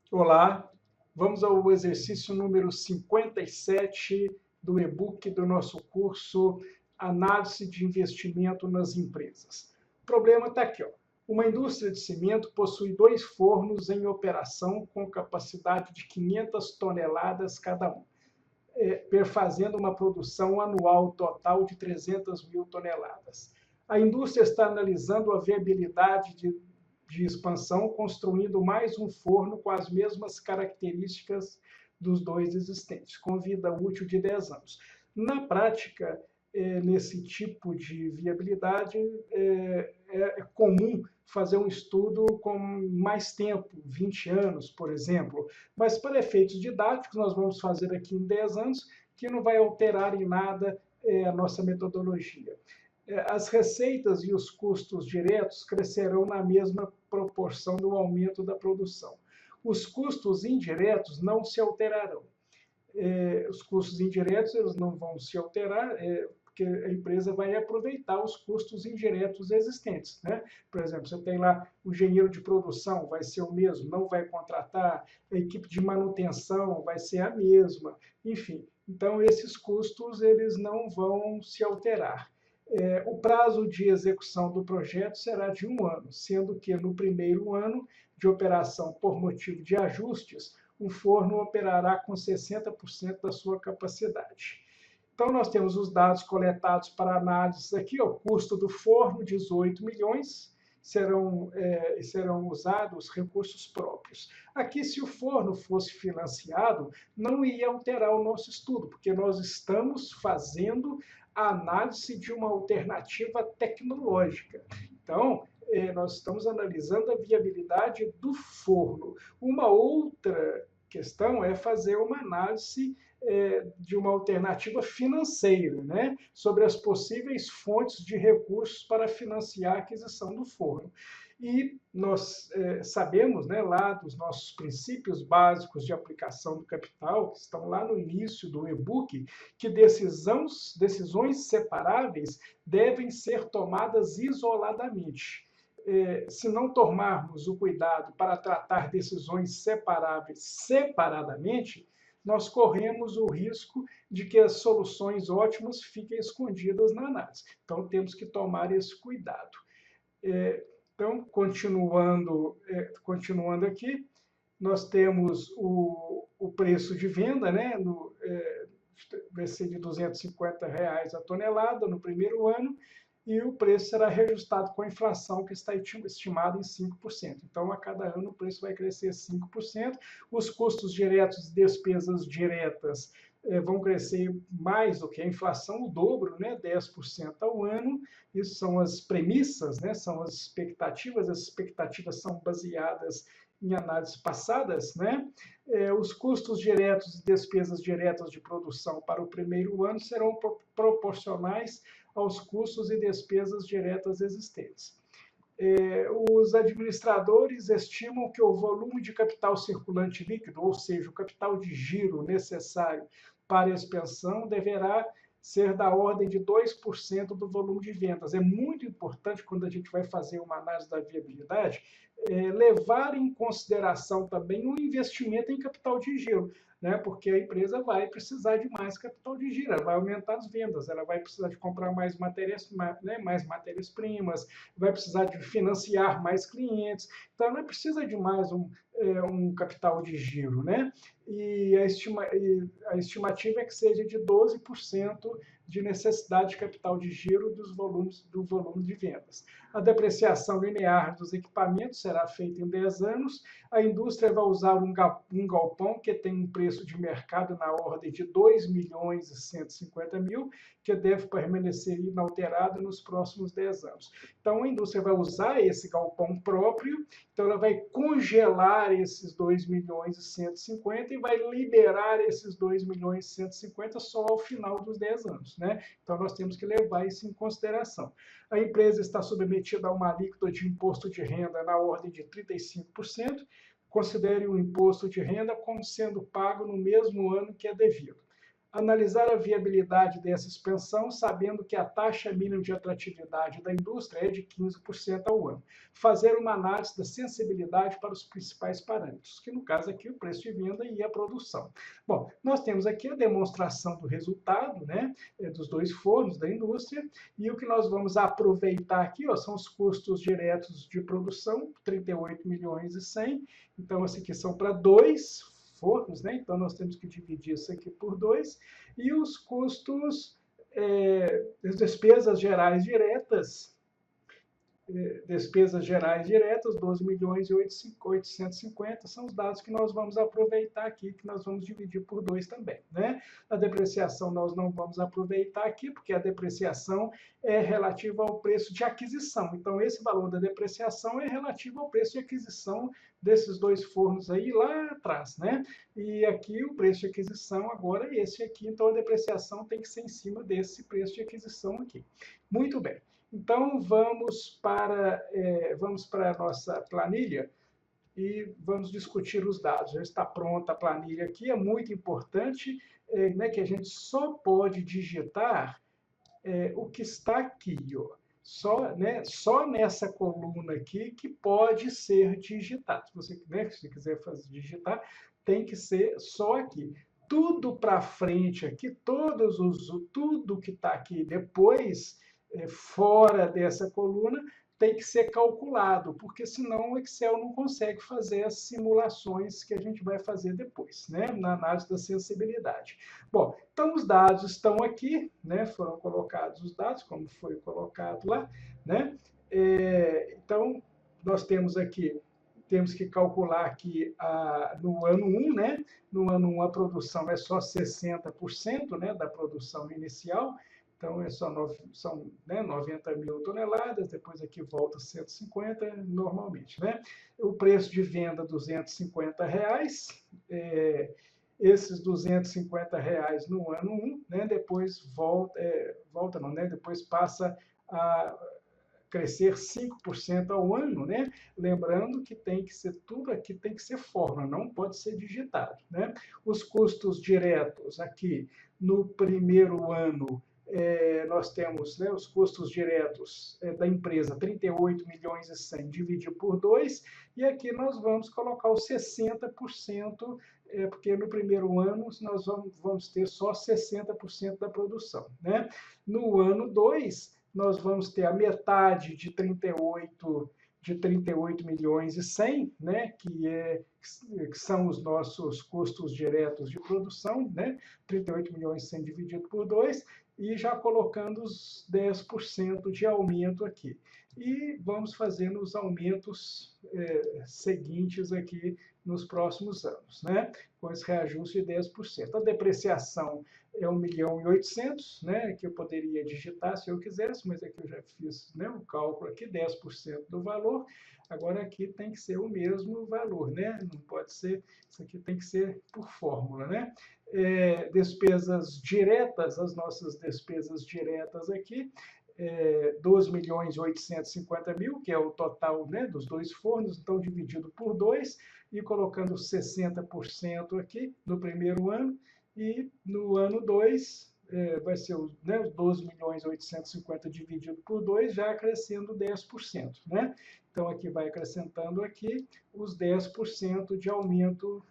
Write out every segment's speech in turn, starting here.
Olá, vamos ao exercício número 57 do e-book do nosso curso Análise de Investimento nas Empresas. O problema está aqui, ó. Uma indústria de cimento possui dois fornos em operação com capacidade de 500 toneladas cada um, fazendo uma produção anual total de 300 mil toneladas. A indústria está analisando a viabilidade de expansão, construindo mais um forno com as mesmas características dos dois existentes, com vida útil de 10 anos. Na prática, nesse tipo de viabilidade, é comum fazer um estudo com mais tempo, 20 anos, por exemplo, mas para efeitos didáticos, nós vamos fazer aqui em 10 anos, que não vai alterar em nada a nossa metodologia. As receitas e os custos diretos crescerão na mesma proporção do aumento da produção. Os custos indiretos não se alterarão. Os custos indiretos eles não vão se alterar, porque a empresa vai aproveitar os custos indiretos existentes, né? Por exemplo, você tem lá o engenheiro de produção, vai ser o mesmo, não vai contratar, a equipe de manutenção vai ser a mesma, enfim. Então, esses custos eles não vão se alterar. O prazo de execução do projeto será de 1 ano, sendo que no primeiro ano de operação por motivo de ajustes, o forno operará com 60% da sua capacidade. Então, nós temos os dados coletados para análise aqui, o custo do forno, 18 milhões, serão usados recursos próprios. Aqui, se o forno fosse financiado, não ia alterar o nosso estudo, porque nós estamos fazendo a análise de uma alternativa tecnológica. Então, nós estamos analisando a viabilidade do forno. Uma outra questão é fazer uma análise de uma alternativa financeira, né, sobre as possíveis fontes de recursos para financiar a aquisição do forno. E nós sabemos, né, lá dos nossos princípios básicos de aplicação do capital, que estão lá no início do e-book, que decisões separáveis devem ser tomadas isoladamente. Se não tomarmos o cuidado para tratar decisões separáveis separadamente, nós corremos o risco de que as soluções ótimas fiquem escondidas na análise. Então, temos que tomar esse cuidado. Então, continuando aqui, nós temos o preço de venda, né? Vai ser de R$ 250 a tonelada no primeiro ano, e o preço será reajustado com a inflação, que está estimada em 5%. Então, a cada ano, o preço vai crescer 5%. Os custos diretos e despesas diretas vão crescer mais do que a inflação, o dobro, né, 10% ao ano. Isso são as premissas, né, são as expectativas são baseadas em análises passadas, né? Os custos diretos e despesas diretas de produção para o primeiro ano serão proporcionais aos custos e despesas diretas existentes. Os administradores estimam que o volume de capital circulante líquido, ou seja, o capital de giro necessário para a expansão, deverá ser da ordem de 2% do volume de vendas. É muito importante, quando a gente vai fazer uma análise da viabilidade, levar em consideração também o investimento em capital de giro, né? Porque a empresa vai precisar de mais capital de giro, ela vai aumentar as vendas, ela vai precisar de comprar mais matérias-primas, vai precisar de financiar mais clientes, então ela precisa de mais um capital de giro, né? E a estimativa é que seja de 12% de necessidade de capital de giro do volume de vendas. A depreciação linear dos equipamentos será feita em 10 anos. A indústria vai usar um galpão que tem um preço de mercado na ordem de 2.150.000, que deve permanecer inalterado nos próximos 10 anos. Então, a indústria vai usar esse galpão próprio, então ela vai congelar esses 2.150.000 e vai liberar esses 2.150.000 só ao final dos 10 anos, né? Então, nós temos que levar isso em consideração. A empresa está submetida a uma alíquota de imposto de renda na ordem de 35%. Considere o imposto de renda como sendo pago no mesmo ano que é devido. Analisar a viabilidade dessa expansão, sabendo que a taxa mínima de atratividade da indústria é de 15% ao ano. Fazer uma análise da sensibilidade para os principais parâmetros, que no caso aqui o preço de venda e a produção. Bom, nós temos aqui a demonstração do resultado, né, dos dois fornos da indústria, e o que nós vamos aproveitar aqui, ó, são os custos diretos de produção, 38 milhões e 100. Então, esse aqui são para 2 fornos, né? Então, nós temos que dividir isso aqui por 2. E os custos, as despesas gerais diretas, 12 milhões e 850, são os dados que nós vamos aproveitar aqui, que nós vamos dividir por 2 também, né? A depreciação nós não vamos aproveitar aqui, porque a depreciação é relativa ao preço de aquisição. Então, esse valor da depreciação é relativo ao preço de aquisição desses 2 fornos aí lá atrás, né? E aqui o preço de aquisição agora é esse aqui, então a depreciação tem que ser em cima desse preço de aquisição aqui. Muito bem. Então, vamos para a nossa planilha e vamos discutir os dados. Já está pronta a planilha aqui, é muito importante, né, que a gente só pode digitar o que está aqui, ó. Só nessa coluna aqui que pode ser digitado. Se você, né, se quiser digitar, tem que ser só aqui. Tudo para frente aqui, tudo que está aqui depois, fora dessa coluna, tem que ser calculado, porque senão o Excel não consegue fazer as simulações que a gente vai fazer depois, né, na análise da sensibilidade. Bom, então os dados estão aqui, né, foram colocados os dados, como foi colocado lá, né? Então, nós temos aqui, temos que calcular aqui no ano 1, né? No ano 1 a produção é só 60%, né, da produção inicial. Então, são 90 mil toneladas, depois aqui volta 150 normalmente, né? O preço de venda, R$ 250, esses R$ 250 no ano 1, né? Depois volta não, né? Depois passa a crescer 5% ao ano, né? Lembrando que tem que ser tudo aqui, tem que ser fórmula, não pode ser digitado, né? Os custos diretos aqui no primeiro ano, nós temos, né, os custos diretos da empresa, 38 milhões e 100, dividido por 2, e aqui nós vamos colocar os 60%, porque no primeiro ano nós vamos ter só 60% da produção, né? No ano 2, nós vamos ter a metade de 38 milhões e 100, né, que são os nossos custos diretos de produção, né, 38 milhões e 100 dividido por 2, e já colocando os 10% de aumento aqui. E vamos fazendo os aumentos seguintes aqui nos próximos anos, né? Com esse reajuste de 10%. A depreciação é 1.800.000, né? Que eu poderia digitar se eu quisesse, mas aqui eu já fiz, né, o cálculo aqui, 10% do valor. Agora aqui tem que ser o mesmo valor, né? Não pode ser, isso aqui tem que ser por fórmula, né? Despesas diretas, as nossas despesas diretas aqui, 12.850.000, que é o total, né, dos 2 fornos, então dividido por 2 e colocando 60% aqui no primeiro ano, e no ano 2 vai ser os 12.850.000 dividido por 2, já acrescendo 10%, né? Então, aqui vai acrescentando aqui os 10% de aumentos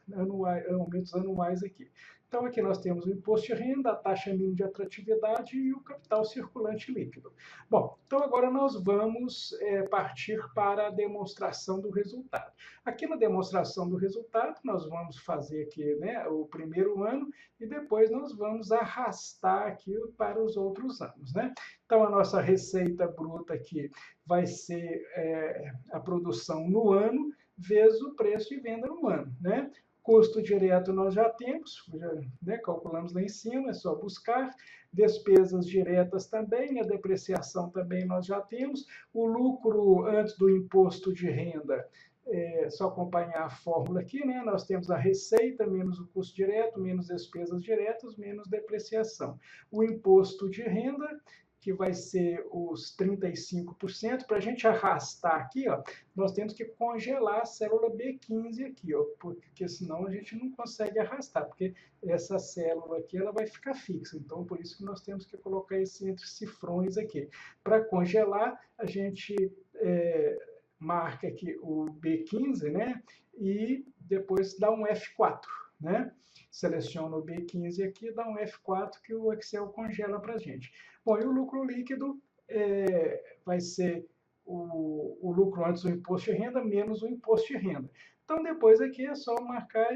anuais aqui. Então, aqui nós temos o imposto de renda, a taxa mínima de atratividade e o capital circulante líquido. Bom, então agora nós vamos partir para a demonstração do resultado. Aqui na demonstração do resultado, nós vamos fazer aqui, né, o primeiro ano e depois nós vamos arrastar aqui para os outros anos, né? Então, a nossa receita bruta aqui vai ser a produção no ano vezes o preço de venda no ano, né? Custo direto nós já temos, né, calculamos lá em cima, é só buscar. Despesas diretas também, a depreciação também nós já temos. O lucro antes do imposto de renda, só acompanhar a fórmula aqui, né? Nós temos a receita menos o custo direto, menos despesas diretas, menos depreciação. O imposto de renda, que vai ser os 35%. Para a gente arrastar aqui, ó, nós temos que congelar a célula B15 aqui, ó, porque senão a gente não consegue arrastar, porque essa célula aqui ela vai ficar fixa. Então, por isso que nós temos que colocar esse entre cifrões aqui. Para congelar, a gente marca aqui o B15, né? E depois dá um F4, né? Seleciona o B15 aqui, dá um F4 que o Excel congela para a gente. Bom, e o lucro líquido vai ser o lucro antes do imposto de renda menos o imposto de renda. Então, depois aqui é só marcar,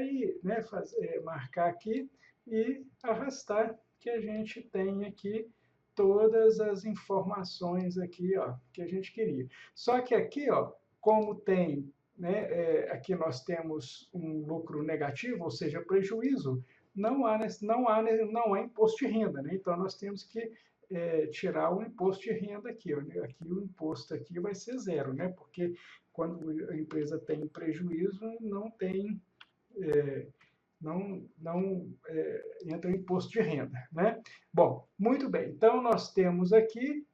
marcar aqui e arrastar, que a gente tem aqui todas as informações aqui, ó, que a gente queria. Só que aqui, ó, como tem, né, aqui nós temos um lucro negativo, ou seja, prejuízo, não há imposto de renda, né? Então nós temos que tirar o imposto de renda aqui, ó. Aqui o imposto aqui vai ser zero, né? Porque quando a empresa tem prejuízo, não tem entra imposto de renda, né? Bom, muito bem. Então, nós temos aqui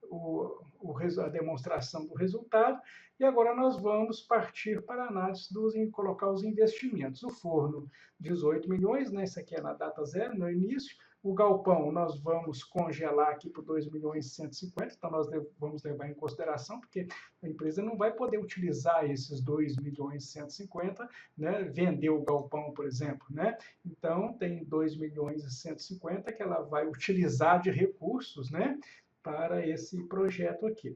a demonstração do resultado e agora nós vamos partir para a análise colocar os investimentos. O forno, 18 milhões, né? Isso aqui é na data zero, no início. O galpão nós vamos congelar aqui por 2 milhões e 150, então nós vamos levar em consideração, porque a empresa não vai poder utilizar esses 2 milhões e 150, né, vender o galpão, por exemplo, né? Então tem 2 milhões e 150 que ela vai utilizar de recursos, né, para esse projeto aqui.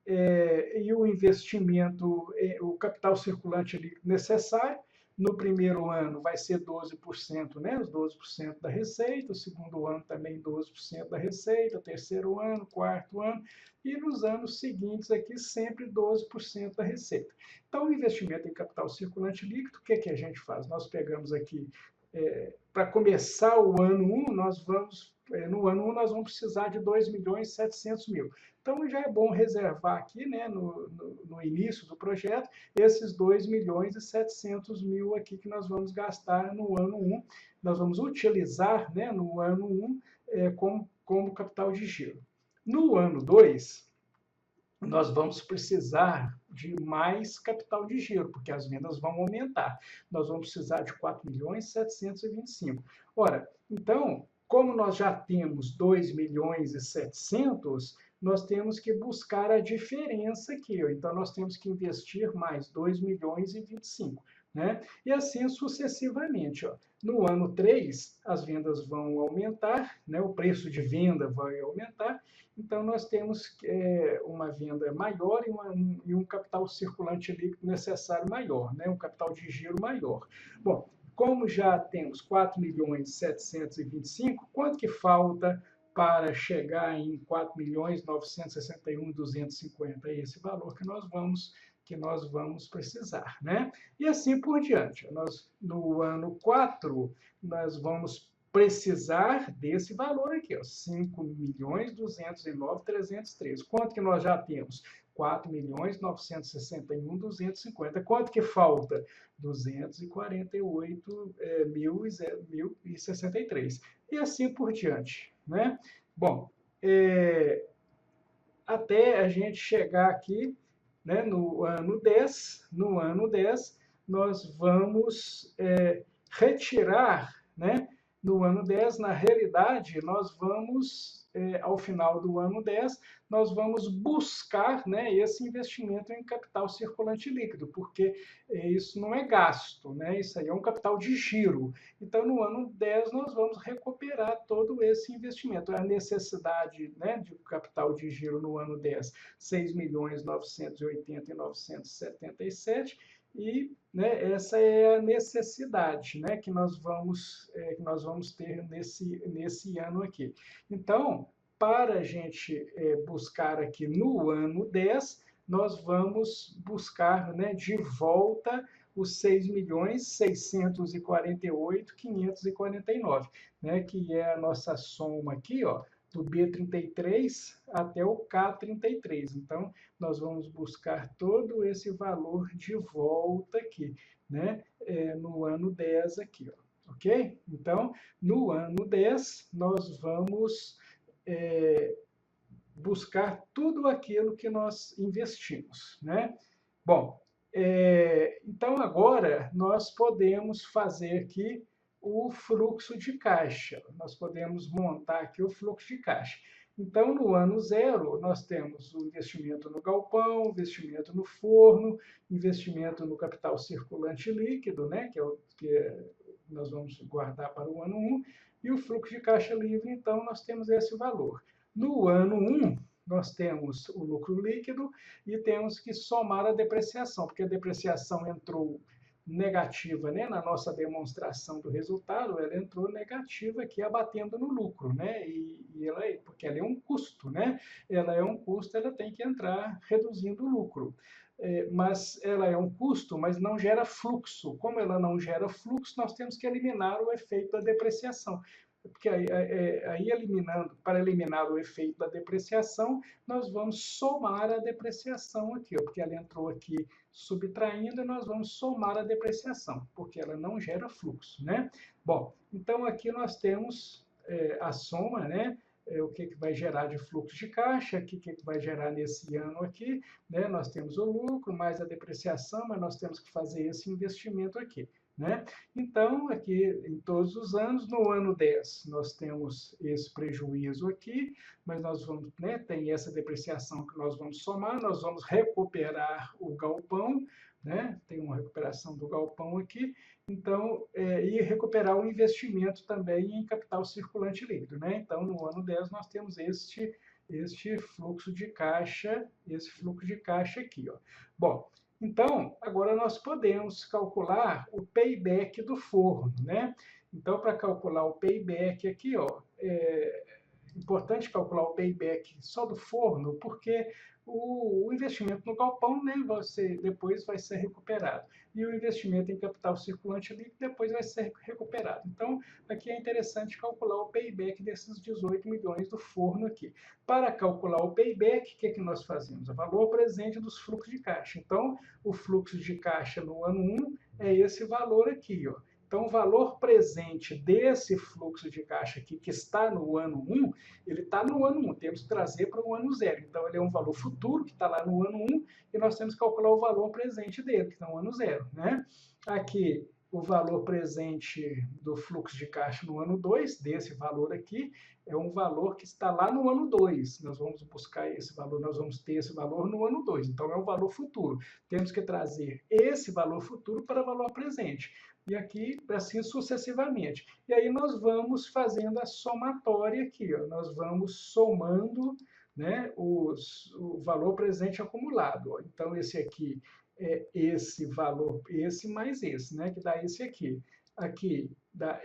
E o investimento, o capital circulante ali necessário, no primeiro ano vai ser 12%, né? Os 12% da receita, o segundo ano também 12% da receita, terceiro ano, quarto ano, e nos anos seguintes aqui sempre 12% da receita. Então, o investimento em capital circulante líquido, o que que a gente faz? Nós pegamos aqui, para começar o ano 1, no ano 1 nós vamos precisar de 2 milhões e 700 mil. Então, já é bom reservar aqui, né, no início do projeto, esses 2 milhões e 700 mil aqui que nós vamos gastar no ano 1. Nós vamos utilizar, né, no ano 1 como capital de giro. No ano 2, nós vamos precisar de mais capital de giro, porque as vendas vão aumentar. Nós vamos precisar de 4 milhões e 725. Ora, então, como nós já temos 2 milhões e 700, nós temos que buscar a diferença aqui. Ó. Então, nós temos que investir mais 2 milhões e 25. Né? E assim sucessivamente. Ó. No ano 3, as vendas vão aumentar, né? O preço de venda vai aumentar, então nós temos uma venda maior e um capital circulante líquido necessário maior, né? Um capital de giro maior. Bom, como já temos 4 milhões e 725, quanto que falta para chegar em 4 milhões 961.250? É esse valor que nós vamos precisar, né? E assim por diante. No ano 4, nós vamos precisar desse valor aqui, ó, 5.209.313. Quanto que nós já temos? 4.961.250. Quanto que falta? 248.063. E assim por diante, né? Bom, até a gente chegar aqui, né, no ano 10, nós vamos retirar, né, no ano 10, na realidade, nós vamos, ao final do ano 10, nós vamos buscar, né, esse investimento em capital circulante líquido, porque isso não é gasto, né, isso aí é um capital de giro. Então, no ano 10, nós vamos recuperar todo esse investimento. A necessidade, né, de capital de giro no ano 10, 6.980.977, e né, essa é a necessidade, né, que nós vamos ter nesse ano aqui. Então, para a gente buscar aqui no ano 10, nós vamos buscar, né, de volta os 6.648.549, né, que é a nossa soma aqui, ó, do B33 até o K33. Então, nós vamos buscar todo esse valor de volta aqui, né? No ano 10 aqui, ó, ok? Então, no ano 10, nós vamos buscar tudo aquilo que nós investimos, né? Bom, então agora nós podemos fazer aqui o fluxo de caixa. Nós podemos montar aqui o fluxo de caixa. Então, no ano zero, nós temos o investimento no galpão, investimento no forno, investimento no capital circulante líquido, né, que é o que nós vamos guardar para o ano 1, e o fluxo de caixa livre, então, nós temos esse valor. No ano 1, nós temos o lucro líquido e temos que somar a depreciação, porque a depreciação entrou negativa, né, na nossa demonstração do resultado, ela entrou negativa aqui, abatendo no lucro, né, porque ela é um custo, né, ela é um custo, ela tem que entrar reduzindo o lucro. Mas ela é um custo, mas não gera fluxo. Como ela não gera fluxo, nós temos que eliminar o efeito da depreciação. Porque aí para eliminar o efeito da depreciação, nós vamos somar a depreciação aqui, ó, porque ela entrou aqui subtraindo, e nós vamos somar a depreciação, porque ela não gera fluxo, né? Bom, então aqui nós temos a soma, né? O que vai gerar de fluxo de caixa, o que vai gerar nesse ano aqui, né? Nós temos o lucro, mais a depreciação, mas nós temos que fazer esse investimento aqui, né? Então, aqui em todos os anos, no ano 10, nós temos esse prejuízo aqui, mas nós vamos, né, tem essa depreciação que nós vamos somar, nós vamos recuperar o galpão, né? Tem uma recuperação do galpão aqui, então, e recuperar o investimento também em capital circulante líquido, né? Então, no ano 10, nós temos este fluxo de caixa, esse fluxo de caixa aqui, ó. Bom, então, agora nós podemos calcular o payback do forno, né? Então, para calcular o payback aqui, ó, é importante calcular o payback só do forno, porque o investimento no galpão, né, depois vai ser recuperado. E o investimento em capital circulante líquido depois vai ser recuperado. Então, aqui é interessante calcular o payback desses 18 milhões do forno aqui. Para calcular o payback, o que, que nós fazemos? O valor presente dos fluxos de caixa. Então, o fluxo de caixa no ano 1 é esse valor aqui, ó. Então, o valor presente desse fluxo de caixa aqui, que está no ano 1, ele está no ano 1, temos que trazer para o ano 0. Então, ele é um valor futuro, que está lá no ano 1, e nós temos que calcular o valor presente dele, que está no ano 0. Né? Aqui, o valor presente do fluxo de caixa no ano 2, desse valor aqui, é um valor que está lá no ano 2. Nós vamos buscar esse valor, nós vamos ter esse valor no ano 2. Então, é um valor futuro. Temos que trazer esse valor futuro para o valor presente. E aqui, assim sucessivamente. E aí nós vamos fazendo a somatória aqui, ó. Nós vamos somando, né, o valor presente acumulado. Ó. Então, esse aqui é esse valor, esse mais esse, né, que dá esse aqui. Aqui dá,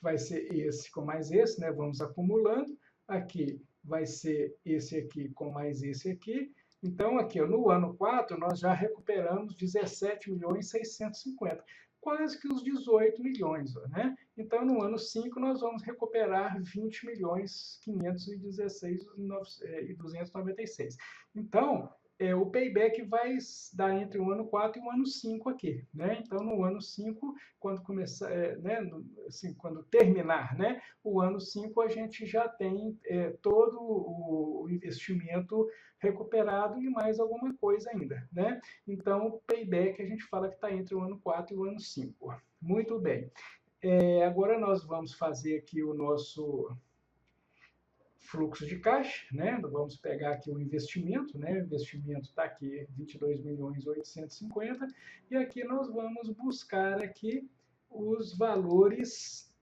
vai ser esse com mais esse, né, vamos acumulando. Aqui vai ser esse aqui com mais esse aqui. Então, aqui, ó, no ano 4, nós já recuperamos 17.650.000. Quase que os 18 milhões, né? Então, no ano 5, nós vamos recuperar 20.516.296. Então, o payback vai dar entre o ano 4 e o ano 5 aqui, né? Então, no ano 5, quando começar, né, assim, quando terminar, né, o ano 5, a gente já tem todo o investimento recuperado e mais alguma coisa ainda, né? Então, o payback a gente fala que está entre o ano 4 e o ano 5. Muito bem. Agora nós vamos fazer aqui o nosso fluxo de caixa, né? Vamos pegar aqui o investimento, né? O investimento está aqui, 22.850.000, e aqui nós vamos buscar aqui os valores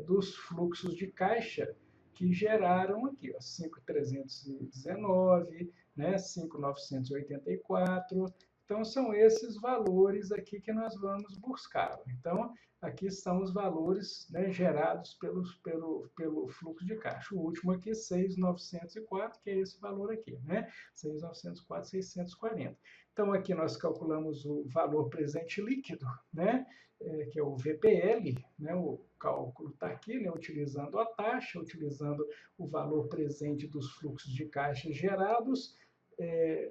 dos fluxos de caixa que geraram aqui, ó, 5.319, né? 5.984. Então, são esses valores aqui que nós vamos buscar. Então, aqui são os valores, né, gerados pelo fluxo de caixa. O último aqui, 6.904, que é esse valor aqui, né? 6.904, 640. Então, aqui nós calculamos o valor presente líquido, né? Que é o VPL, né? O cálculo está aqui, né? Utilizando a taxa, utilizando o valor presente dos fluxos de caixa gerados,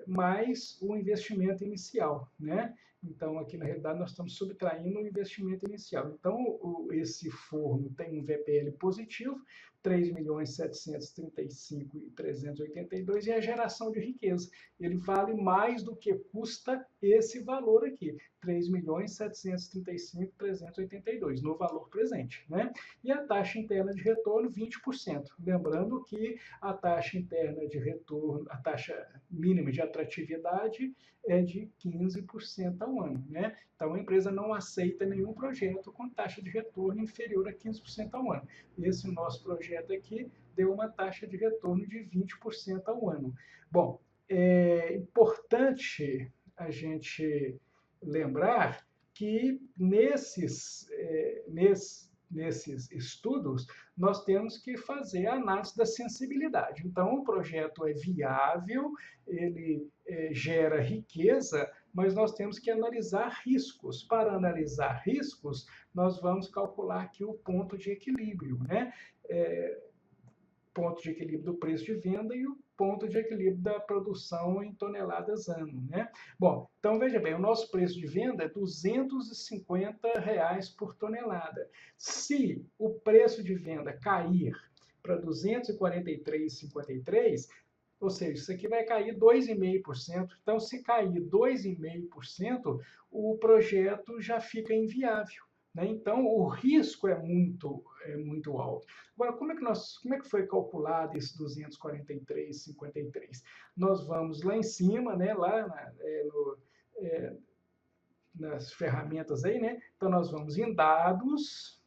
mais o investimento inicial, né? Então, aqui na realidade, nós estamos subtraindo o investimento inicial. Então, esse forno tem um VPL positivo, 3.735.382, e a geração de riqueza. Ele vale mais do que custa esse valor aqui, 3.735.382, no valor presente, né? E a taxa interna de retorno, 20%. Lembrando que a taxa interna de retorno, a taxa mínima de atratividade é de 15% ao ano, né? Então, a empresa não aceita nenhum projeto com taxa de retorno inferior a 15% ao ano. Esse nosso projeto aqui deu uma taxa de retorno de 20% ao ano. Bom, é importante a gente lembrar que nesses estudos, nós temos que fazer a análise da sensibilidade. Então, o projeto é viável, ele gera riqueza, mas nós temos que analisar riscos. Para analisar riscos, nós vamos calcular aqui o ponto de equilíbrio, né? Ponto de equilíbrio do preço de venda e o ponto de equilíbrio da produção em toneladas ano, né? Bom, então veja bem, o nosso preço de venda é R$ 250 por tonelada. Se o preço de venda cair para 243,53, ou seja, isso aqui vai cair 2,5%. Então, se cair 2,5%, o projeto já fica inviável, né? Então, o risco é muito alto. Agora, como é que foi calculado esse 243,53? Nós vamos lá em cima, né, nas ferramentas aí, né? Então, nós vamos em dados,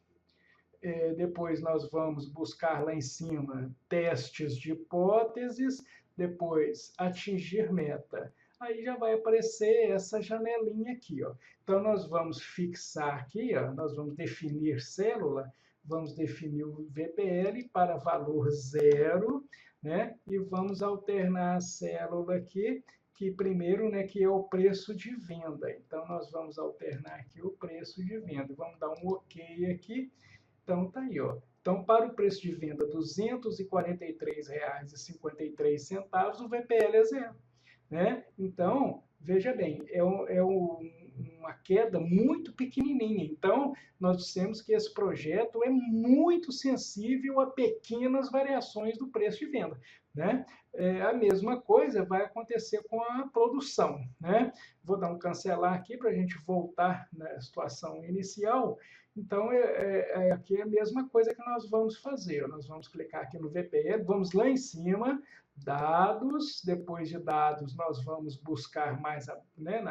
depois nós vamos buscar lá em cima testes de hipóteses, depois atingir meta. Aí já vai aparecer essa janelinha aqui, ó. Então, nós vamos fixar aqui, ó, nós vamos definir célula, vamos definir o VPL para valor 0, né? E vamos alternar a célula aqui, que primeiro, né, que é o preço de venda. Então, nós vamos alternar aqui o preço de venda. Vamos dar um OK aqui. Então, tá aí, ó. Então, para o preço de venda R$ 243,53, o VPL é 0, né? Então, veja bem, uma queda muito pequenininha. Então, nós dissemos que esse projeto é muito sensível a pequenas variações do preço de venda, né? A mesma coisa vai acontecer com a produção, né? Vou dar um cancelar aqui para a gente voltar na situação inicial. Então, aqui é a mesma coisa que nós vamos fazer. Nós vamos clicar aqui no VPL, vamos lá em cima, dados, depois de dados nós vamos buscar mais, né,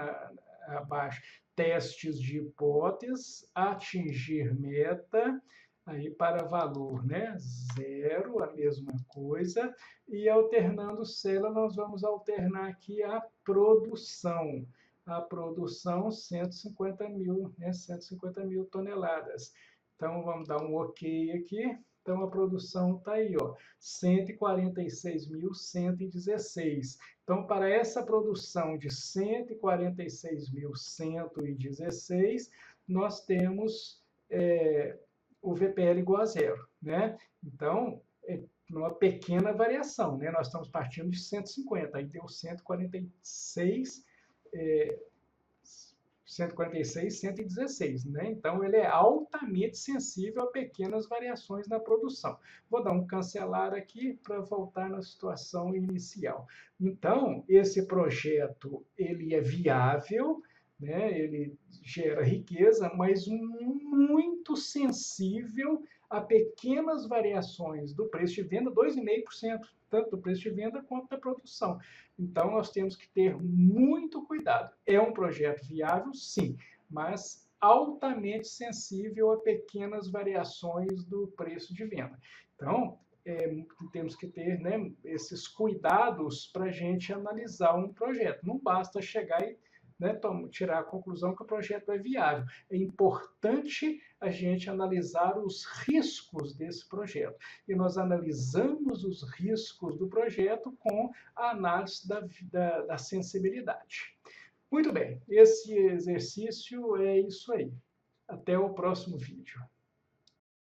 abaixo, testes de hipóteses, atingir meta, aí para valor, né, 0, a mesma coisa, e alternando célula nós vamos alternar aqui a produção. A produção 150 mil, né, 150 mil toneladas. Então, vamos dar um OK aqui. Então, a produção está aí, ó, 146.116. Então, para essa produção de 146.116, nós temos o VPL igual a 0, né? Então, uma pequena variação, né? Nós estamos partindo de 150, aí deu 146, né? Então, ele é altamente sensível a pequenas variações na produção. Vou dar um cancelar aqui para voltar na situação inicial. Então, esse projeto, ele é viável, né? Ele gera riqueza, mas muito sensível a pequenas variações do preço de venda, 2,5%, tanto do preço de venda quanto da produção. Então, nós temos que ter muito cuidado. É um projeto viável, sim, mas altamente sensível a pequenas variações do preço de venda. Então, temos que ter, né, esses cuidados para a gente analisar um projeto. Não basta chegar e, né, tirar a conclusão que o projeto é viável. É importante a gente analisar os riscos desse projeto. E nós analisamos os riscos do projeto com a análise da sensibilidade. Muito bem, esse exercício é isso aí. Até o próximo vídeo.